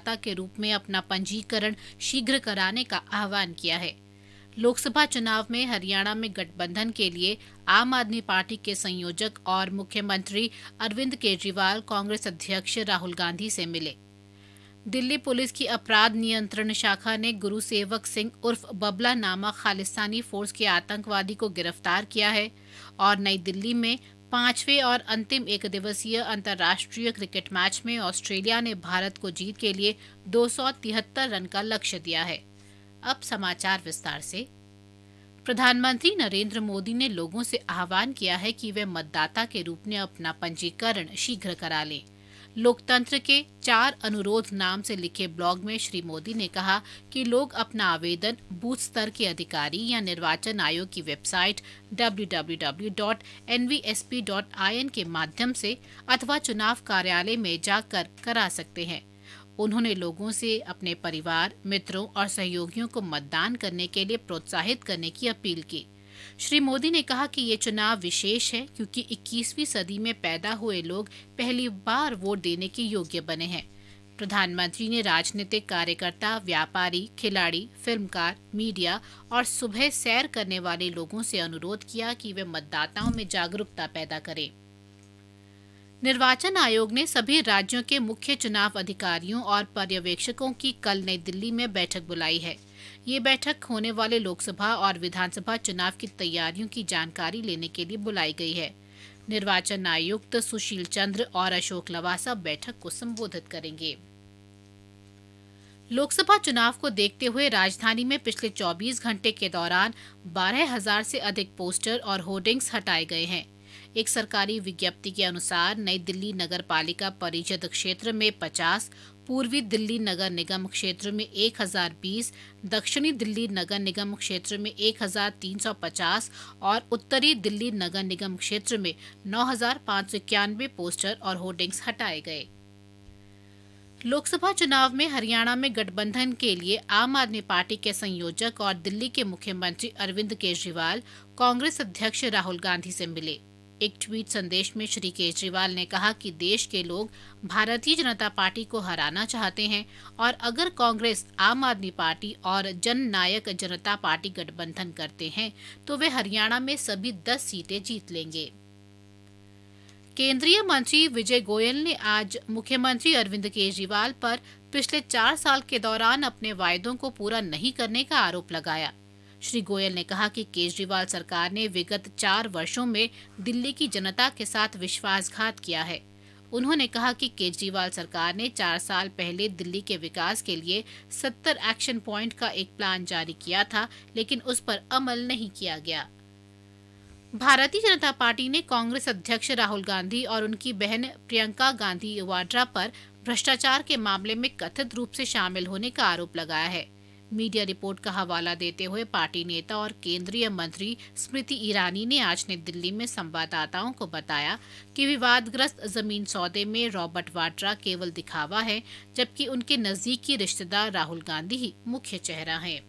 मतदाता के रूप में अपना पंजीकरण शीघ्र कराने का आह्वान किया है। लोकसभा चुनाव में हरियाणा में गठबंधन के लिए आम आदमी पार्टी के संयोजक और मुख्यमंत्री अरविंद केजरीवाल कांग्रेस अध्यक्ष राहुल गांधी से मिले। दिल्ली पुलिस की अपराध नियंत्रण शाखा ने गुरुसेवक सिंह उर्फ बबला नामक खालिस्तानी फोर्स के आतंकवादी को गिरफ्तार किया है और नई दिल्ली में 5वें और अंतिम एक दिवसीय अंतर्राष्ट्रीय क्रिकेट मैच में ऑस्ट्रेलिया ने भारत को जीत के लिए 273 रन का लक्ष्य दिया है। अब समाचार विस्तार से। प्रधानमंत्री नरेंद्र मोदी ने लोगों से आह्वान किया है कि वे मतदाता के रूप में अपना पंजीकरण शीघ्र करा लें। लोकतंत्र के 4 अनुरोध नाम से लिखे ब्लॉग में श्री मोदी ने कहा कि लोग अपना आवेदन बूथ स्तर के अधिकारी या निर्वाचन आयोग की वेबसाइट www.nvsp.in के माध्यम से अथवा चुनाव कार्यालय में जाकर करा सकते हैं। उन्होंने लोगों से अपने परिवार, मित्रों और सहयोगियों को मतदान करने के लिए प्रोत्साहित करने की अपील की। श्री मोदी ने कहा कि ये चुनाव विशेष है क्योंकि 21वीं सदी में पैदा हुए लोग पहली बार वोट देने के योग्य बने हैं। प्रधानमंत्री ने राजनीतिक कार्यकर्ता, व्यापारी, खिलाड़ी, फिल्मकार, मीडिया और सुबह सैर करने वाले लोगों से अनुरोध किया कि वे मतदाताओं में जागरूकता पैदा करें। निर्वाचन आयोग ने सभी राज्यों के मुख्य चुनाव अधिकारियों और पर्यवेक्षकों की कल नई दिल्ली में बैठक बुलाई है। ये बैठक होने वाले लोकसभा और विधानसभा चुनाव की तैयारियों की जानकारी लेने के लिए बुलाई गई है। निर्वाचन आयुक्त सुशील चंद्र और अशोक लवासा बैठक को संबोधित करेंगे। लोकसभा चुनाव को देखते हुए राजधानी में पिछले 24 घंटे के दौरान 12,000 से अधिक पोस्टर और होर्डिंग्स हटाए गए हैं। एक सरकारी विज्ञप्ति के अनुसार नई दिल्ली नगर पालिका परिषद क्षेत्र में 50, पूर्वी दिल्ली नगर निगम क्षेत्र में 1020, दक्षिणी दिल्ली नगर निगम क्षेत्र में 1350 और उत्तरी दिल्ली नगर निगम क्षेत्र में 9,591 पोस्टर और होर्डिंग्स हटाए गए। लोकसभा चुनाव में हरियाणा में गठबंधन के लिए आम आदमी पार्टी के संयोजक और दिल्ली के मुख्यमंत्री अरविंद केजरीवाल कांग्रेस अध्यक्ष राहुल गांधी से मिले। एक ट्वीट संदेश में श्री केजरीवाल ने कहा कि देश के लोग भारतीय जनता पार्टी को हराना चाहते हैं और अगर कांग्रेस, आम आदमी पार्टी और जननायक जनता पार्टी गठबंधन करते हैं तो वे हरियाणा में सभी 10 सीटें जीत लेंगे। केंद्रीय मंत्री विजय गोयल ने आज मुख्यमंत्री अरविंद केजरीवाल पर पिछले 4 साल के दौरान अपने वायदों को पूरा नहीं करने का आरोप लगाया। श्री गोयल ने कहा कि केजरीवाल सरकार ने विगत 4 वर्षों में दिल्ली की जनता के साथ विश्वासघात किया है। उन्होंने कहा कि केजरीवाल सरकार ने 4 साल पहले दिल्ली के विकास के लिए 70 एक्शन पॉइंट का एक प्लान जारी किया था, लेकिन उस पर अमल नहीं किया गया। भारतीय जनता पार्टी ने कांग्रेस अध्यक्ष राहुल गांधी और उनकी बहन प्रियंका गांधी वाड्रा पर भ्रष्टाचार के मामले में कथित रूप से शामिल होने का आरोप लगाया है। मीडिया रिपोर्ट का हवाला देते हुए पार्टी नेता और केंद्रीय मंत्री स्मृति ईरानी ने आज नई दिल्ली में संवाददाताओं को बताया कि विवादग्रस्त जमीन सौदे में रॉबर्ट वाड्रा केवल दिखावा है, जबकि उनके नजदीकी रिश्तेदार राहुल गांधी ही मुख्य चेहरा हैं।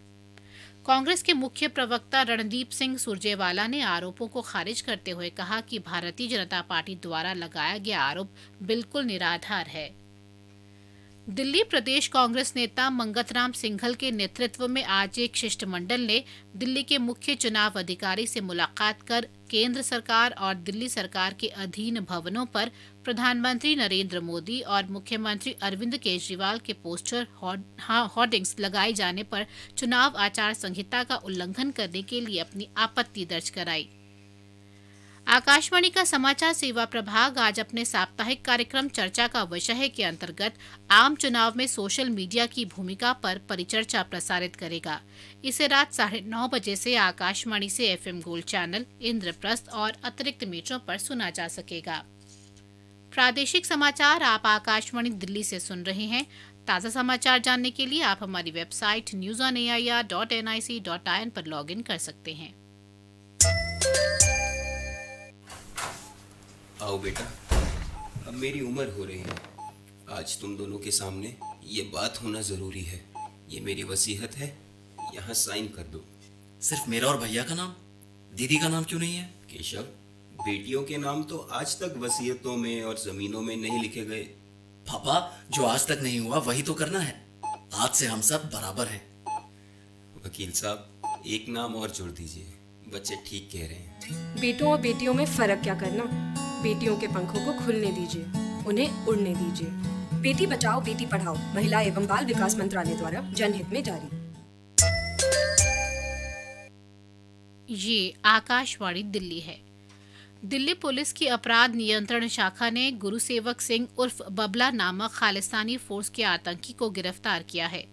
कांग्रेस के मुख्य प्रवक्ता रणदीप सिंह सुरजेवाला ने आरोपों को खारिज करते हुए कहा कि भारतीय जनता पार्टी द्वारा लगाया गया आरोप बिल्कुल निराधार है। दिल्ली प्रदेश कांग्रेस नेता मंगतराम सिंघल के नेतृत्व में आज एक शिष्टमंडल ने दिल्ली के मुख्य चुनाव अधिकारी से मुलाकात कर केंद्र सरकार और दिल्ली सरकार के अधीन भवनों पर प्रधानमंत्री नरेंद्र मोदी और मुख्यमंत्री अरविंद केजरीवाल के पोस्टर होर्डिंग्स लगाए जाने पर चुनाव आचार संहिता का उल्लंघन करने के लिए अपनी आपत्ति दर्ज कराई। आकाशवाणी का समाचार सेवा प्रभाग आज अपने साप्ताहिक कार्यक्रम चर्चा का विषय के अंतर्गत आम चुनाव में सोशल मीडिया की भूमिका पर परिचर्चा प्रसारित करेगा। इसे रात 9:30 बजे से आकाशवाणी से FM गोल्ड चैनल, इंद्रप्रस्थ और अतिरिक्त मीटरों पर सुना जा सकेगा। प्रादेशिक समाचार आप आकाशवाणी दिल्ली से सुन रहे हैं। ताज़ा समाचार जानने के लिए आप हमारी वेबसाइट newsonair.nic.in पर लॉगिन कर सकते हैं। आओ बेटा, अब मेरी उम्र हो रही है। आज तुम दोनों के सामने ये बात होना जरूरी है। ये मेरी वसीयत है, यहाँ साइन कर दो। सिर्फ मेरा और भैया का नाम, दीदी का नाम क्यों नहीं है? केशव, बेटियों के नाम तो आज तक वसीयतों में और जमीनों में नहीं लिखे गए। पापा, जो आज तक नहीं हुआ वही तो करना है। आज से हम सब बराबर हैं। वकील साहब, एक नाम और जोड़ दीजिए। बच्चे ठीक कह रहे हैं। बेटों और बेटियों में फर्क क्या करना। बेटियों के पंखों को खुलने दीजिए, उन्हें उड़ने दीजिए। बेटी बचाओ बेटी पढ़ाओ महिला एवं बाल विकास मंत्रालय द्वारा जनहित में जारी। ये आकाशवाणी दिल्ली है। दिल्ली पुलिस की अपराध नियंत्रण शाखा ने गुरुसेवक सिंह उर्फ बबला नामक खालिस्तानी फोर्स के आतंकी को गिरफ्तार किया है।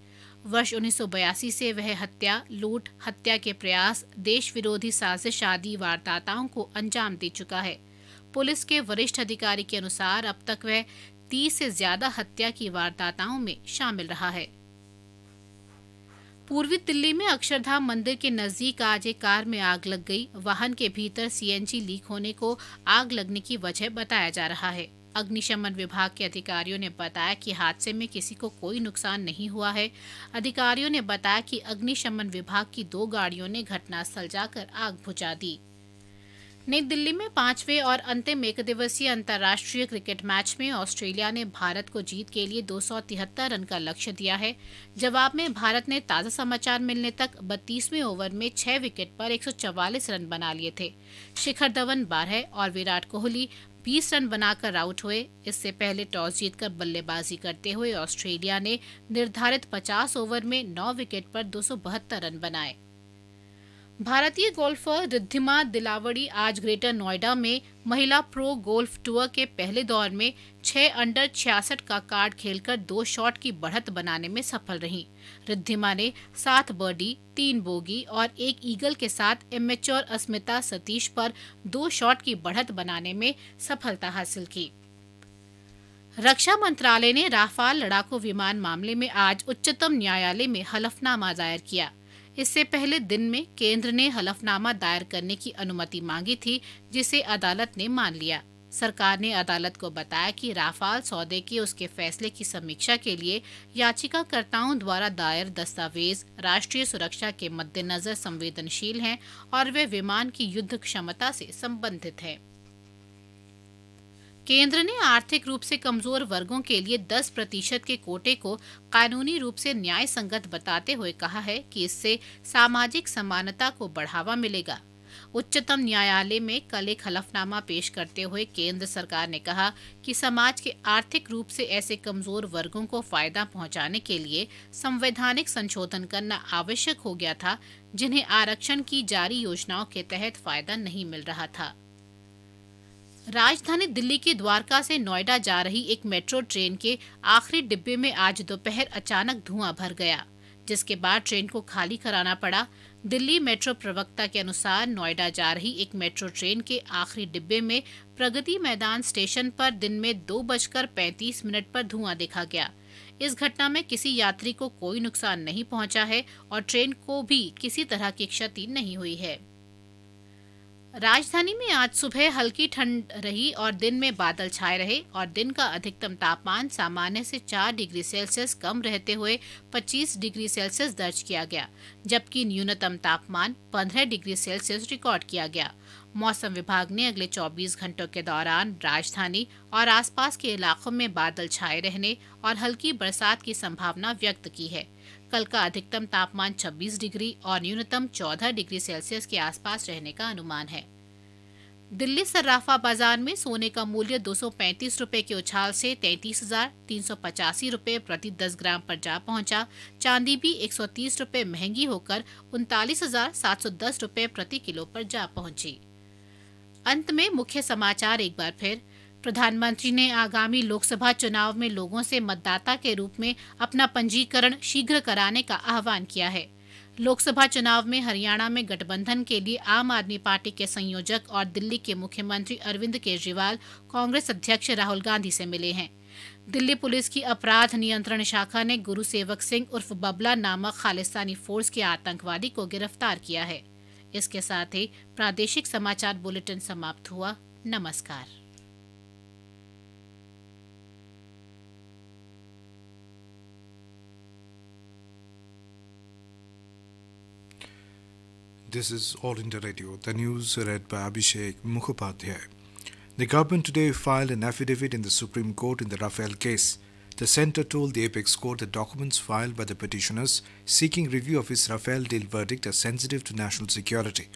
वर्ष 1982 से वह हत्या, लूट, हत्या के प्रयास, देश विरोधी साजिश आदि वारदातों को अंजाम दे चुका है। पुलिस के वरिष्ठ अधिकारी के अनुसार अब तक वह 30 से ज्यादा हत्या की वारदातों में शामिल रहा है। पूर्वी दिल्ली में अक्षरधाम मंदिर के नजदीक आज एक कार में आग लग गई। वाहन के भीतर सीएनजी लीक होने को आग लगने की वजह बताया जा रहा है। अग्निशमन विभाग के अधिकारियों ने बताया कि हादसे में किसी को कोई नुकसान नहीं हुआ है। अधिकारियों ने बताया कि अग्निशमन विभाग की 2 गाड़ियों ने घटनास्थल जाकर आग बुझा दी। नई दिल्ली में 5वें और अंतिम एकदिवसीय अंतर्राष्ट्रीय क्रिकेट मैच में ऑस्ट्रेलिया ने भारत को जीत के लिए 273 रन का लक्ष्य दिया है। जवाब में भारत ने ताज़ा समाचार मिलने तक 32वें ओवर में 6 विकेट पर 144 रन बना लिए थे। शिखर धवन 12 और विराट कोहली 20 रन बनाकर आउट हुए। इससे पहले टॉस जीतकर बल्लेबाजी करते हुए ऑस्ट्रेलिया ने निर्धारित 50 ओवर में 9 विकेट पर 272 रन बनाए। भारतीय गोल्फर रिद्धिमा दिलावड़ी आज ग्रेटर नोएडा में महिला प्रो गोल्फ टूर के पहले दौर में 6 अंडर 66 का कार्ड खेलकर 2 शॉट की बढ़त बनाने में सफल रहीं। रिद्धिमा ने 7 बर्डी, 3 बोगी और 1 ईगल के साथ एमेच्योर अस्मिता सतीश पर 2 शॉट की बढ़त बनाने में सफलता हासिल की। रक्षा मंत्रालय ने राफाल लड़ाकू विमान मामले में आज उच्चतम न्यायालय में हलफनामा दायर किया। इससे पहले दिन में केंद्र ने हलफनामा दायर करने की अनुमति मांगी थी, जिसे अदालत ने मान लिया। सरकार ने अदालत को बताया कि राफाल सौदे के उसके फैसले की समीक्षा के लिए याचिकाकर्ताओं द्वारा दायर दस्तावेज राष्ट्रीय सुरक्षा के मद्देनजर संवेदनशील हैं और वे विमान की युद्ध क्षमता से संबंधित हैं। केंद्र ने आर्थिक रूप से कमजोर वर्गों के लिए 10% के कोटे को कानूनी रूप से न्याय संगत बताते हुए कहा है कि इससे सामाजिक समानता को बढ़ावा मिलेगा। उच्चतम न्यायालय में कल एक हलफनामा पेश करते हुए केंद्र सरकार ने कहा कि समाज के आर्थिक रूप से ऐसे कमजोर वर्गों को फायदा पहुंचाने के लिए संवैधानिक संशोधन करना आवश्यक हो गया था, जिन्हें आरक्षण की जारी योजनाओं के तहत फायदा नहीं मिल रहा था। राजधानी दिल्ली के द्वारका से नोएडा जा रही एक मेट्रो ट्रेन के आखिरी डिब्बे में आज दोपहर अचानक धुआं भर गया, जिसके बाद ट्रेन को खाली कराना पड़ा। दिल्ली मेट्रो प्रवक्ता के अनुसार नोएडा जा रही एक मेट्रो ट्रेन के आखिरी डिब्बे में प्रगति मैदान स्टेशन पर दिन में 2:35 पर धुआं देखा गया। इस घटना में किसी यात्री को कोई नुकसान नहीं पहुंचा है और ट्रेन को भी किसी तरह की क्षति नहीं हुई है। राजधानी में आज सुबह हल्की ठंड रही और दिन में बादल छाए रहे और दिन का अधिकतम तापमान सामान्य से 4 डिग्री सेल्सियस कम रहते हुए 25 डिग्री सेल्सियस दर्ज किया गया, जबकि न्यूनतम तापमान 15 डिग्री सेल्सियस रिकॉर्ड किया गया। मौसम विभाग ने अगले 24 घंटों के दौरान राजधानी और आसपास के इलाकों में बादल छाए रहने और हल्की बरसात की संभावना व्यक्त की है। कल का अधिकतम तापमान 26 डिग्री और न्यूनतम 14 डिग्री सेल्सियस के आसपास रहने का अनुमान है। दिल्ली सर्राफा बाजार में सोने का मूल्य 235 रुपए के उछाल से 33,385 रुपए प्रति 10 ग्राम पर जा पहुंचा। चांदी भी 130 रुपए महंगी होकर 39,710 रुपए प्रति किलो पर जा पहुंची। अंत में मुख्य समाचार एक बार फिर। प्रधानमंत्री ने आगामी लोकसभा चुनाव में लोगों से मतदाता के रूप में अपना पंजीकरण शीघ्र कराने का आह्वान किया है। लोकसभा चुनाव में हरियाणा में गठबंधन के लिए आम आदमी पार्टी के संयोजक और दिल्ली के मुख्यमंत्री अरविंद केजरीवाल कांग्रेस अध्यक्ष राहुल गांधी से मिले हैं। दिल्ली पुलिस की अपराध नियंत्रण शाखा ने गुरुसेवक सिंह उर्फ बबला नामक खालिस्तानी फोर्स के आतंकवादी को गिरफ्तार किया है। इसके साथ ही प्रादेशिक समाचार बुलेटिन समाप्त हुआ। नमस्कार। This is All India Radio. The news read by Abhishek Mukhopadhyay. The government today filed an affidavit in the Supreme Court in the Rafale case. The centre told the apex court that documents filed by the petitioners seeking review of his Rafale deal verdict are sensitive to national security.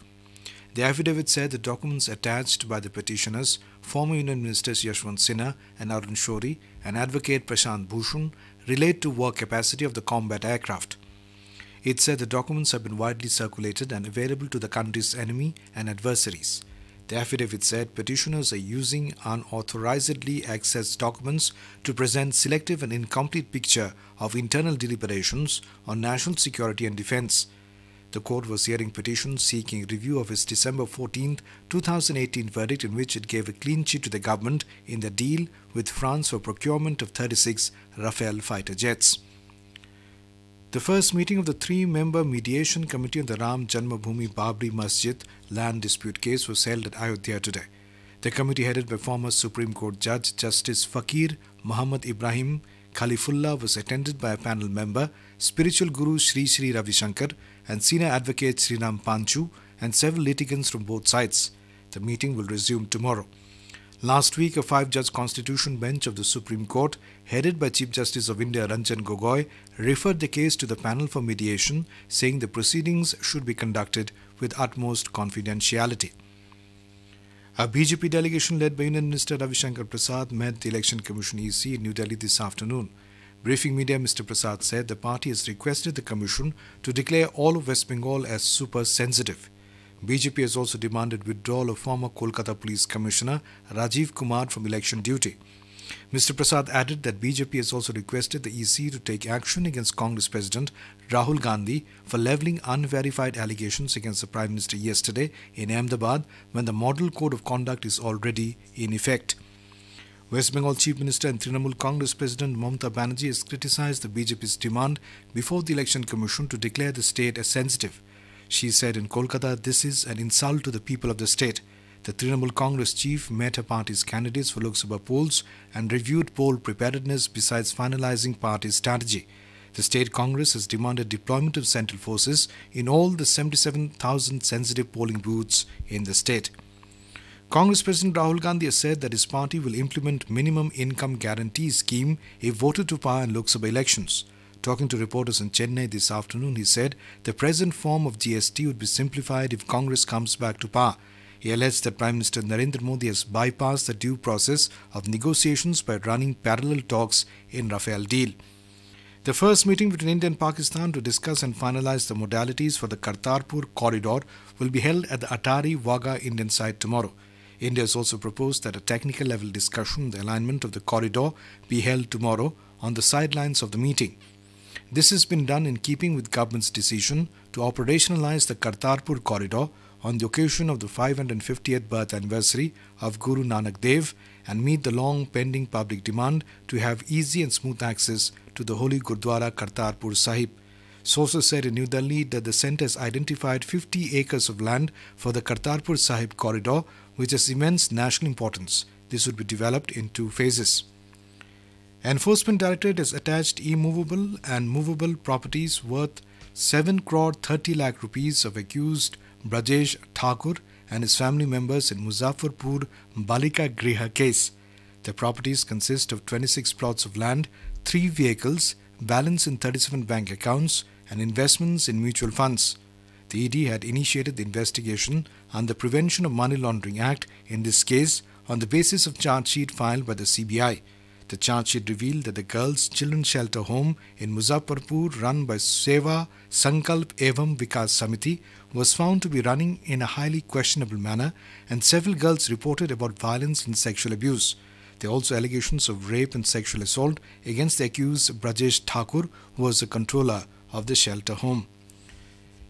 The affidavit said the documents attached by the petitioners, former Union Ministers Yashwant Sinha and Arun Shourie and Advocate Prashant Bhushan, relate to work capacity of the combat aircraft. It said the documents have been widely circulated and available to the country's enemy and adversaries. The affidavit said petitioners are using unauthorizedly accessed documents to present selective and incomplete picture of internal deliberations on national security and defence. The court was hearing petitions seeking review of its December 14, 2018 verdict in which it gave a clean sheet to the government in the deal with France for procurement of 36 Rafale fighter jets. The first meeting of the three-member mediation committee on the Ram Janmabhoomi Babri Masjid land dispute case was held at Ayodhya today. The committee, headed by former Supreme Court Judge Justice Fakir Muhammad Ibrahim Khalifullah, was attended by a panel member, spiritual guru Sri Sri Ravi Shankar and senior advocate Sriram Panchu and several litigants from both sides. The meeting will resume tomorrow. Last week, a 5-judge constitution bench of the Supreme Court, headed by Chief Justice of India Ranjan Gogoi, referred the case to the panel for mediation, saying the proceedings should be conducted with utmost confidentiality. A BJP delegation led by Union Minister Ravi Shankar Prasad met the Election Commission EC in New Delhi this afternoon. Briefing media, Mr. Prasad said the party has requested the Commission to declare all of West Bengal as super sensitive. BJP has also demanded withdrawal of former Kolkata Police Commissioner Rajiv Kumar from election duty. Mr. Prasad added that BJP has also requested the EC to take action against Congress President Rahul Gandhi for levelling unverified allegations against the Prime Minister yesterday in Ahmedabad when the Model Code of Conduct is already in effect. West Bengal Chief Minister and Trinamool Congress President Mamata Banerjee has criticised the BJP's demand before the Election Commission to declare the state as sensitive. She said in Kolkata, this is an insult to the people of the state. The Trinamool Congress chief met her party's candidates for Lok Sabha polls and reviewed poll preparedness besides finalising party strategy. The state Congress has demanded deployment of central forces in all the 77,000 sensitive polling booths in the state. Congress President Rahul Gandhi has said that his party will implement minimum income guarantee scheme if voted to power in Lok Sabha elections. Talking to reporters in Chennai this afternoon, he said the present form of GST would be simplified if Congress comes back to power. He alleged that Prime Minister Narendra Modi has bypassed the due process of negotiations by running parallel talks in Rafale deal. The first meeting between India and Pakistan to discuss and finalize the modalities for the Kartarpur corridor will be held at the Atari Wagah Indian site tomorrow. India has also proposed that a technical level discussion on the alignment of the corridor be held tomorrow on the sidelines of the meeting. This has been done in keeping with government's decision to operationalize the Kartarpur corridor on the occasion of the 550th birth anniversary of Guru Nanak Dev and meet the long pending public demand to have easy and smooth access to the holy Gurdwara Kartarpur Sahib. Sources said in New Delhi that the centre has identified 50 acres of land for the Kartarpur Sahib corridor, which has immense national importance. This would be developed in 2 phases. Enforcement Directorate has attached immovable and movable properties worth 7 crore 30 lakh rupees of accused Brajesh Thakur and his family members in Muzaffarpur Balika Griha case. The properties consist of 26 plots of land, 3 vehicles, balance in 37 bank accounts and investments in mutual funds. The ED had initiated the investigation under the Prevention of Money Laundering Act in this case on the basis of charge sheet filed by the CBI. The charge sheet revealed that the Girls' Children's Shelter Home in Muzaffarpur, run by Seva Sankalp Evam Vikas Samiti, was found to be running in a highly questionable manner, and several girls reported about violence and sexual abuse. There are also allegations of rape and sexual assault against the accused Brajesh Thakur, who was the controller of the shelter home.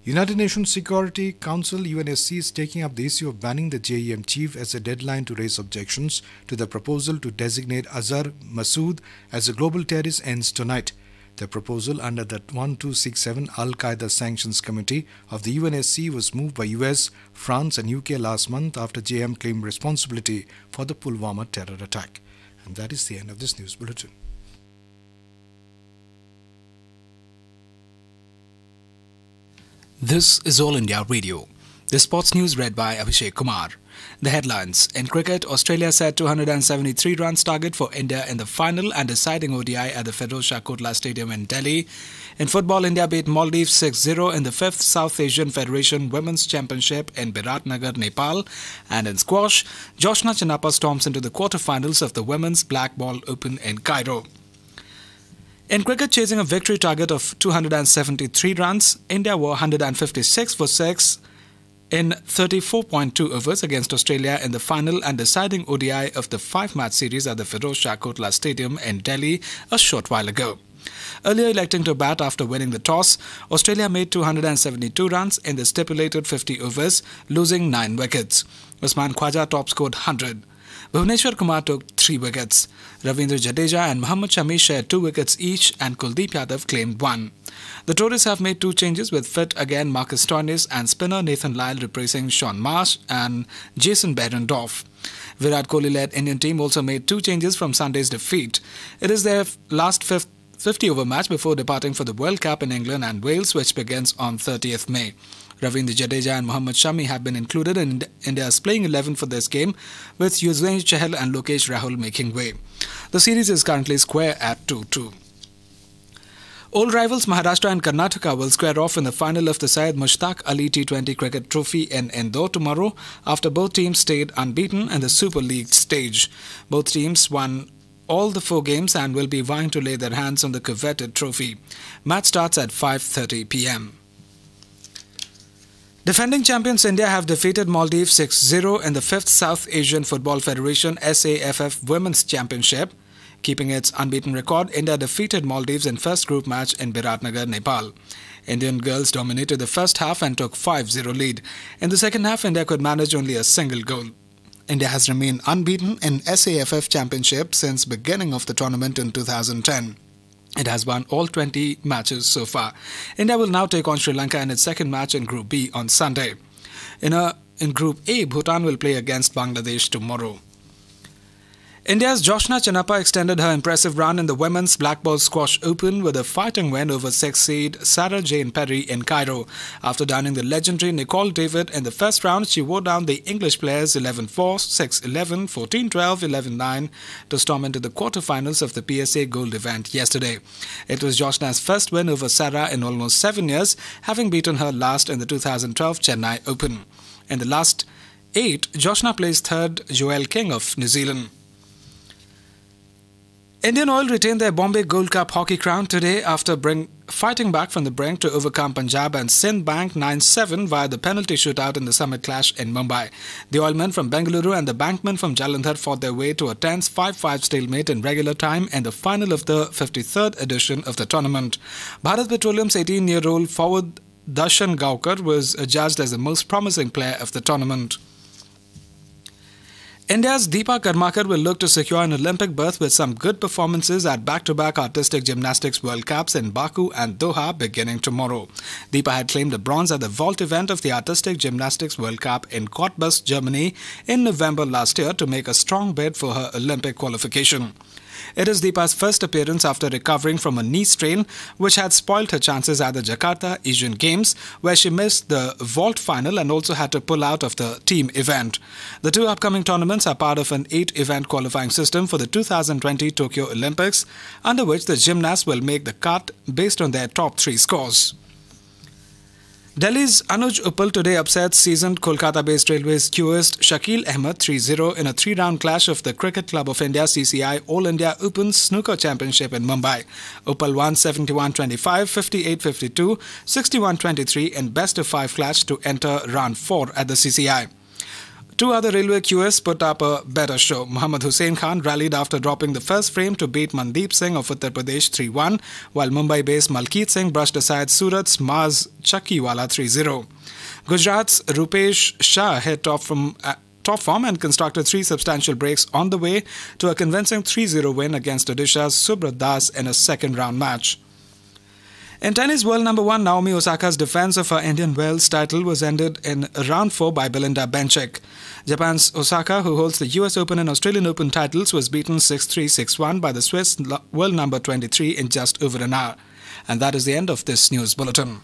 United Nations Security Council UNSC is taking up the issue of banning the JEM chief as a deadline to raise objections to the proposal to designate Azhar Masood as a global terrorist ends tonight. The proposal under the 1267 Al-Qaeda Sanctions Committee of the UNSC was moved by US, France and UK last month after JM claimed responsibility for the Pulwama terror attack. And that is the end of this news bulletin. This is All India Radio. The sports news read by Abhishek Kumar. The headlines. In cricket, Australia set 273 runs target for India in the final and deciding ODI at the Firoz Shah Kotla Stadium in Delhi. In football, India beat Maldives 6-0 in the 5th South Asian Federation Women's Championship in Biratnagar, Nepal. And in squash, Joshna Chinnappa storms into the quarterfinals of the Women's Black Ball Open in Cairo. In cricket, chasing a victory target of 273 runs, India were 156 for 6 in 34.2 overs against Australia in the final and deciding ODI of the 5-match series at the Firoz Shah Kotla Stadium in Delhi a short while ago. Earlier electing to bat after winning the toss, Australia made 272 runs in the stipulated 50 overs, losing 9 wickets. Usman Khwaja top-scored 100. Bhuvneshwar Kumar took 3 wickets. Ravindra Jadeja and Mohammad Shami shared 2 wickets each and Kuldeep Yadav claimed 1. The Tories have made 2 changes with fit again Marcus Stoinis and spinner Nathan Lyle replacing Sean Marsh and Jason Behrendorff. Virat Kohli-led Indian team also made 2 changes from Sunday's defeat. It is their last 50-over match before departing for the World Cup in England and Wales, which begins on 30th May. Ravindra Jadeja and Mohammad Shami have been included in India's playing 11 for this game, with Yuzvendra Chahal and Lokesh Rahul making way. The series is currently square at 2-2. Old rivals Maharashtra and Karnataka will square off in the final of the Syed Mushtaq Ali T20 Cricket Trophy in Indore tomorrow after both teams stayed unbeaten in the Super League stage. Both teams won all the 4 games and will be vying to lay their hands on the coveted trophy. Match starts at 5:30 p.m. Defending champions India have defeated Maldives 6-0 in the 5th South Asian Football Federation SAFF Women's Championship. Keeping its unbeaten record, India defeated Maldives in first group match in Biratnagar, Nepal. Indian girls dominated the first half and took 5-0 lead. In the second half, India could manage only a single goal. India has remained unbeaten in SAFF Championship since beginning of the tournament in 2010. It has won all 20 matches so far. India will now take on Sri Lanka in its second match in Group B on Sunday. In Group A, Bhutan will play against Bangladesh tomorrow. India's Joshna Chinnappa extended her impressive run in the Women's Blackball Squash Open with a fighting win over 6th seed Sarah Jane Perry in Cairo. After downing the legendary Nicole David in the first round, she wore down the English players 11-4, 6-11, 14-12, 11-9 to storm into the quarterfinals of the PSA Gold event yesterday. It was Joshna's first win over Sarah in almost 7 years, having beaten her last in the 2012 Chennai Open. In the last 8, Joshna placed third Joelle King of New Zealand. Indian Oil retained their Bombay Gold Cup hockey crown today after fighting back from the brink to overcome Punjab and Sindh Bank 9-7 via the penalty shootout in the Summit clash in Mumbai. The Oilmen from Bengaluru and the Bankmen from Jalandhar fought their way to a tense 5-5 stalemate in regular time in the final of the 53rd edition of the tournament. Bharat Petroleum's 18-year-old forward Darshan Gaukar was judged as the most promising player of the tournament. India's Deepa Karmakar will look to secure an Olympic berth with some good performances at back-to-back Artistic Gymnastics World Cups in Baku and Doha beginning tomorrow. Deepa had claimed a bronze at the vault event of the Artistic Gymnastics World Cup in Cottbus, Germany in November last year to make a strong bid for her Olympic qualification. It is Deepa's first appearance after recovering from a knee strain which had spoiled her chances at the Jakarta Asian Games, where she missed the vault final and also had to pull out of the team event. The 2 upcoming tournaments are part of an 8-event qualifying system for the 2020 Tokyo Olympics, under which the gymnasts will make the cut based on their top 3 scores. Delhi's Anuj Uppal today upset seasoned Kolkata-based Railways queuist Shakil Ahmed 3-0 in a 3-round clash of the Cricket Club of India CCI All India Open Snooker Championship in Mumbai. Uppal won 71-25, 58-52, 61-23 in best-of-5 clash to enter round 4 at the CCI. 2 other railway queuists put up a better show. Muhammad Hussain Khan rallied after dropping the first frame to beat Mandeep Singh of Uttar Pradesh 3-1, while Mumbai-based Malkeet Singh brushed aside Surat's Maz Chakkiwala 3-0. Gujarat's Rupesh Shah hit top form and constructed 3 substantial breaks on the way to a convincing 3-0 win against Odisha's Subrat Das in a second-round match. In tennis, world number 1 Naomi Osaka's defense of her Indian Wells title was ended in round 4 by Belinda Bencic. Japan's Osaka, who holds the US Open and Australian Open titles, was beaten 6-3, 6-1 by the Swiss world number 23 in just over an hour. And that is the end of this news bulletin.